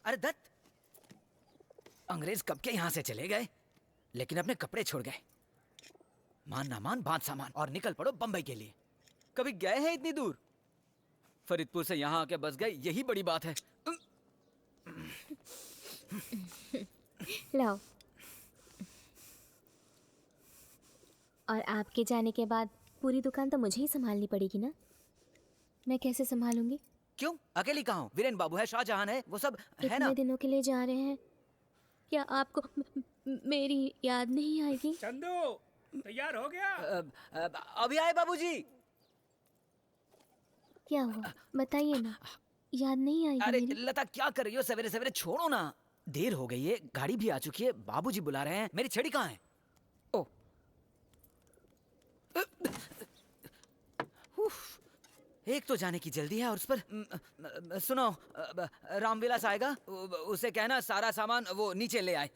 अरे दत्त, अंग्रेज कब के यहाँ से चले गए, लेकिन अपने कपड़े छोड़ गए। मान ना मान बांध सामान और निकल पड़ो बंबई के लिए। कभी गए हैं इतनी दूर? फरीदपुर से यहाँ आके बस गए, यही बड़ी बात है। लाओ। और आपके जाने के बाद पूरी दुकान तो मुझे ही संभालनी पड़ेगी ना? मैं कैसे संभालूंगी? क्यों, अकेली कहाँ हूँ? वीरेन बाबू है, शाहजहान है, वो सब है ना। इतने दिनों के लिए जा रहे हैं, क्या आपको मेरी याद नहीं आएगी? चंदू, तैयार हो गया? अभी आए बाबूजी। क्या हुआ बताइए ना, याद नहीं आएगी अरे मेरी? लता, क्या कर रही हो सवेरे सवेरे? छोड़ो ना, देर हो गई है, गाड़ी भी आ चुकी है, बाबूजी बुला रहे हैं। मेरी छड़ी कहाँ है? ओ, एक तो जाने की जल्दी है और उस पर सुनो, रामविलास आएगा, उसे कहना सारा सामान वो नीचे ले आए।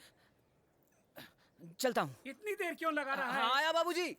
चलता हूँ। इतनी देर क्यों लगा रहा है? हाँ आया बाबूजी।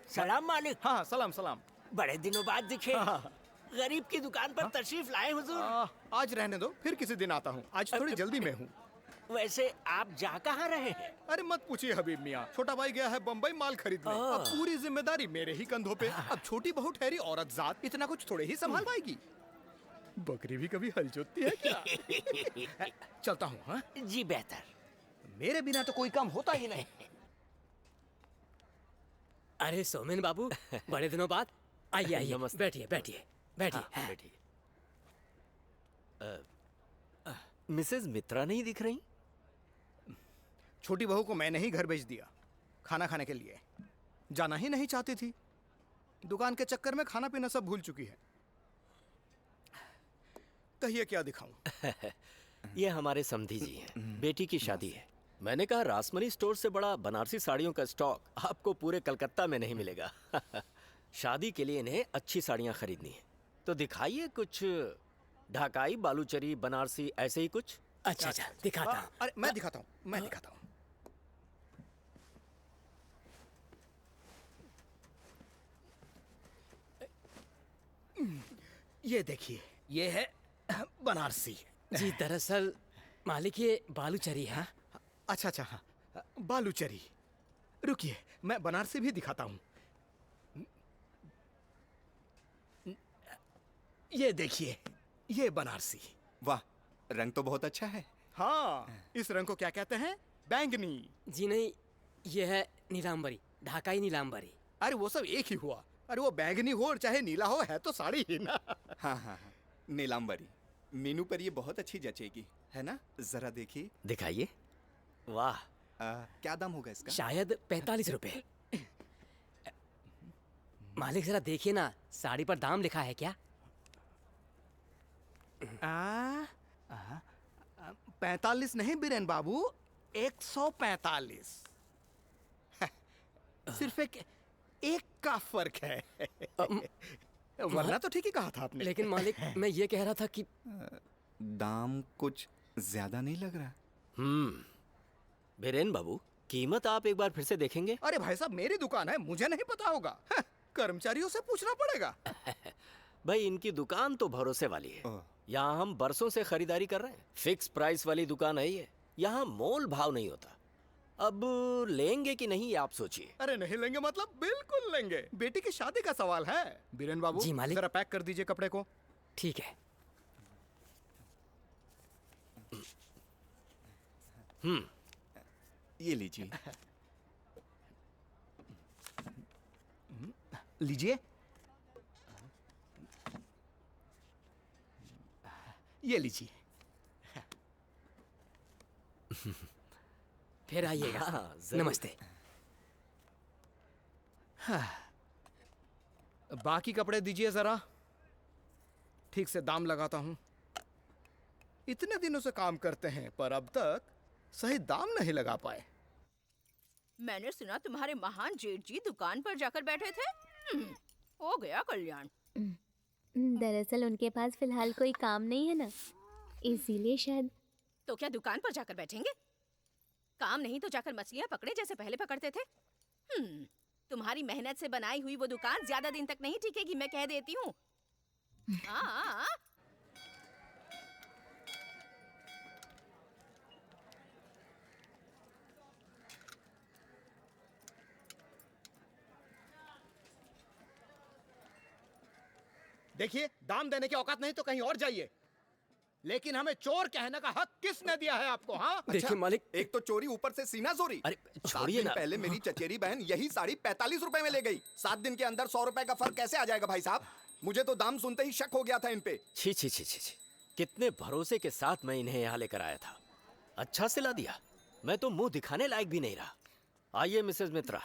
सलाम मालिक। हाँ सलाम सलाम। बड़े दिनों बाद दिखे। हाँ। गरीब की दुकान पर तशरीफ लाए हुजूर। आज रहने दो, फिर किसी दिन आता हूँ। आज थोड़ी जल्दी में हूँ। वैसे आप जा कहाँ रहे हैं? अरे मत पूछिए हबीब मियाँ, छोटा भाई गया है बम्बई माल खरीदने। अब पूरी जिम्मेदारी मेरे ही कंधों पे। अब छोटी बहू ठहरी औरत जात इतना कुछ थोड़े ही संभाल पाएगी। बकरी भी कभी हल जोतती है क्या? चलता हूँ। हाँ जी बेहतर। मेरे बिना तो कोई काम होता ही नहीं। अरे सोमेन बाबू, बड़े दिनों बाद। आइए आइए, बैठिए बैठिए बैठिए। बैठिए। मिसेज मित्रा नहीं दिख रही? छोटी बहू को मैंने ही घर भेज दिया खाना खाने के लिए। जाना ही नहीं चाहती थी। दुकान के चक्कर में खाना पीना सब भूल चुकी है। कहिए क्या दिखाऊं? ये हमारे समधी जी हैं। बेटी की शादी है। मैंने कहा रासमनी स्टोर से बड़ा बनारसी साड़ियों का स्टॉक आपको पूरे कलकत्ता में नहीं मिलेगा। शादी के लिए इन्हें अच्छी साड़ियां खरीदनी है, तो दिखाइए कुछ ढाकाई, बालूचरी, बनारसी, ऐसे ही कुछ। अच्छा अच्छा, दिखाता हूँ। अरे मैं दिखाता हूँ, मैं दिखाता हूँ। ये देखिए, ये है बनारसी। जी दरअसल मालिक ये बालूचरी है। अच्छा अच्छा, हाँ बालूचरी। रुकिए, मैं बनारसी भी दिखाता हूँ। ये देखिए, ये बनारसी। वाह, रंग तो बहुत अच्छा है। हाँ, इस रंग को क्या कहते हैं? बैंगनी। जी नहीं, ये है नीलांबरी, ढाकाई नीलांबरी। अरे वो सब एक ही हुआ। अरे वो बैंगनी हो और चाहे नीला हो, है तो साड़ी ही ना। हाँ हाँ हाँ, नीलांबरी। मीनू पर ये बहुत अच्छी जचेगी, है ना? जरा देखिए। दिखाइए। वाह। क्या दाम होगा इसका? शायद 45 रुपए। मालिक जरा देखिए ना, साड़ी पर दाम लिखा है क्या? 45 नहीं बीरेन बाबू, 145। सिर्फ एक का फर्क है। वरना तो ठीक ही कहा था आपने। लेकिन मालिक, मैं ये कह रहा था कि दाम कुछ ज्यादा नहीं लग रहा? बीरेन बाबू, कीमत आप एक बार फिर से देखेंगे? अरे भाई साहब, मेरी दुकान है, मुझे नहीं पता होगा। कर्मचारियों से पूछना पड़ेगा। भाई इनकी दुकान तो भरोसे वाली है। यहाँ हम बरसों से खरीदारी कर रहे हैं। फिक्स प्राइस वाली दुकान है ये। यहाँ मोल भाव नहीं होता। अब लेंगे कि नहीं ये आप सोचिए। अरे नहीं लेंगे मतलब बिल्कुल लेंगे। बेटी की शादी का सवाल है। बीरेन बाबू जी मालिक। जरा पैक कर दीजिए कपड़े को। ठीक है। ये लीजिए। लीजिए। ये लीजिए। फिर आइएगा। हाँ, जरूर। नमस्ते। बाकी कपड़े दीजिए जरा, ठीक से दाम लगाता हूं। इतने दिनों से काम करते हैं पर अब तक सही दाम नहीं लगा पाए। मैंने सुना तुम्हारे महान जेठ जी दुकान पर जाकर बैठे थे। हो गया कल्याण। दरअसल उनके पास फिलहाल कोई काम नहीं है ना, इसीलिए शायद। तो क्या दुकान पर जाकर बैठेंगे? काम नहीं तो जाकर मछलियाँ पकड़े जैसे पहले पकड़ते थे। तुम्हारी मेहनत से बनाई हुई वो दुकान ज्यादा दिन तक नहीं टिकेगी, मैं कह देती हूँ। हाँ। देखिए, दाम देने की औकात नहीं तो कहीं और जाइए। लेकिन हमें चोर कहने का हक किसने दिया है आपको? हाँ, देखिए मालिक, एक तो चोरी, ऊपर से सीना चोरी। अरे 7 छोड़िए दिन ना। पहले मेरी चचेरी बहन यही साड़ी 45 रुपए में ले गई। 7 दिन के अंदर 100 रुपए का फर्क कैसे आ जाएगा भाई साहब? मुझे तो दाम सुनते ही शक हो गया था इन पे। छी छी छी छी छी। कितने भरोसे के साथ मैं इन्हें यहाँ लेकर आया था। अच्छा सिला दिया। मैं तो मुंह दिखाने लायक भी नहीं रहा। आइए मिसेस मित्रा,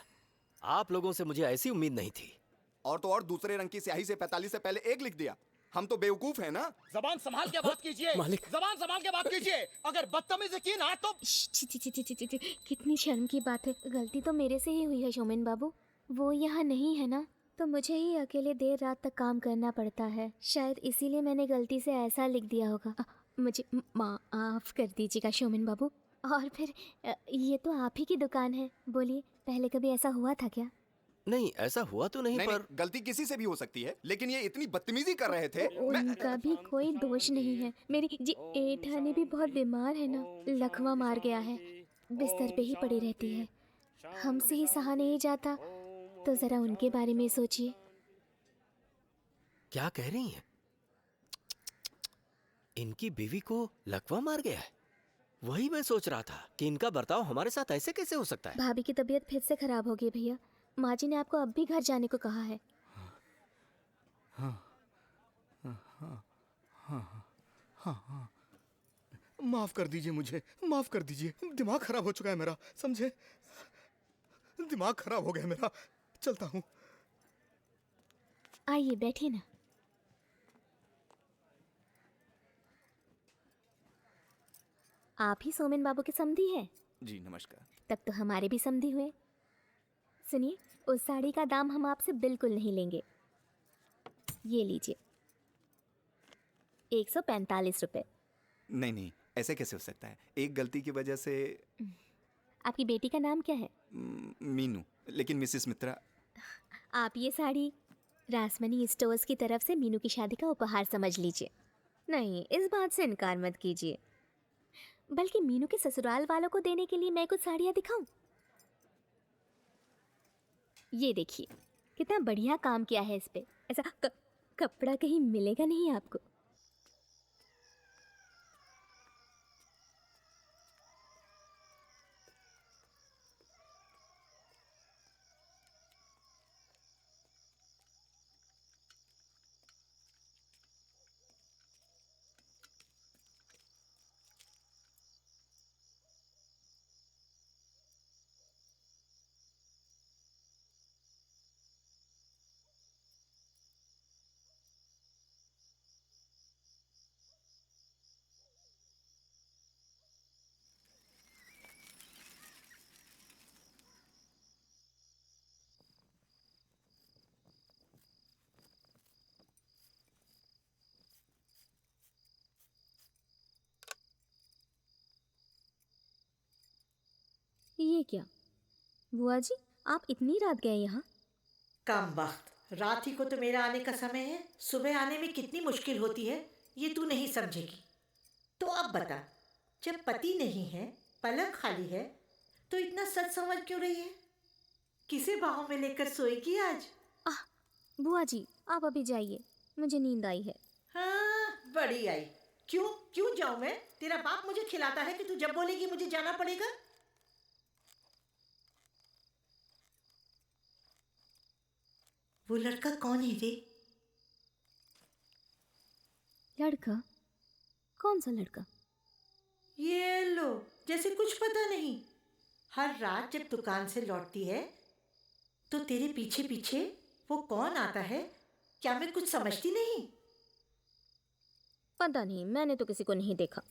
आप लोगों से मुझे ऐसी उम्मीद नहीं थी। और तो और दूसरे रंग की स्याही से 45 से पहले 1 लिख दिया। हम तो बेवकूफ है ना। जबान संभाल के बात कीजिए। मालिक। जबान संभाल के बात कीजिए। अगर बदतमीजी की ना तो छी छी छी छी छी छी, कितनी शर्म की बात है। गलती तो मेरे से ही हुई है शोमेन बाबू। वो यहाँ नहीं है ना, तो मुझे ही अकेले देर रात तक काम करना पड़ता है। शायद इसीलिए मैंने गलती से ऐसा लिख दिया होगा। मुझे माफ कर दीजिएगा शोमेन बाबू। और फिर ये तो आप ही की दुकान है। बोलिए, पहले कभी ऐसा हुआ था क्या? नहीं, ऐसा हुआ तो नहीं, पर नहीं, गलती किसी से भी हो सकती है, लेकिन ये इतनी बदतमीजी कर रहे थे। उनका भी कोई दोष नहीं है। मेरी जी एठानी भी बहुत बीमार है ना, लकवा मार गया है, बिस्तर पे ही पड़ी रहती है। हमसे ही सहा नहीं जाता, तो जरा उनके बारे में सोचिए। क्या कह रही हैं? इनकी बीवी को लकवा मार गया है। वही मैं सोच रहा था कि इनका बर्ताव हमारे साथ ऐसे कैसे हो सकता है। भाभी की तबीयत फिर से खराब हो गई भैया। माँ जी ने आपको अब भी घर जाने को कहा है। माफ कर दीजिए मुझे, माफ कर दीजिए। दिमाग खराब हो चुका है मेरा, समझे? दिमाग खराब हो गया मेरा। चलता हूँ। आइए बैठिए ना। आप ही सोमेन बाबू के समधी हैं? जी नमस्कार। तब तो हमारे भी समधी हुए। सुनिए, उस साड़ी का दाम हम आपसे बिल्कुल नहीं लेंगे। ये लीजिए, 145 रुपए। नहीं नहीं, ऐसे कैसे हो सकता है? एक गलती की वजह से। आपकी बेटी का नाम क्या है? मीनू। लेकिन मिसेस मित्रा। आप ये साड़ी रासमनी स्टोर्स की तरफ से मीनू की शादी का उपहार समझ लीजिए। नहीं, इस बात से इनकार मत कीजिए। बल्कि मीनू के ससुराल वालों को देने के लिए मैं कुछ साड़ियाँ दिखाऊं? ये देखिए, कितना बढ़िया काम किया है इस पे। ऐसा कपड़ा कहीं मिलेगा नहीं आपको। ये क्या बुआ जी, आप इतनी रात गए यहाँ? कम वक्त, रात ही को तो मेरा आने का समय है। सुबह आने में कितनी मुश्किल होती है ये तू नहीं समझेगी। तो अब बता, जब पति नहीं है, पलंग खाली है, तो इतना सच समझ क्यों रही है? किसे बाहों में लेकर सोएगी आज? बुआ जी, आप अभी जाइए, मुझे नींद आई है। हाँ, बड़ी आई। क्यों क्यों जाऊं मैं? तेरा बाप मुझे खिलाता है कि तू जब बोलेगी मुझे जाना पड़ेगा। वो लड़का कौन है रे? लड़का? कौन सा लड़का? ये लो, जैसे कुछ पता नहीं। हर रात जब दुकान से लौटती है तो तेरे पीछे पीछे वो कौन आता है? क्या मैं कुछ समझती नहीं? पता नहीं, मैंने तो किसी को नहीं देखा।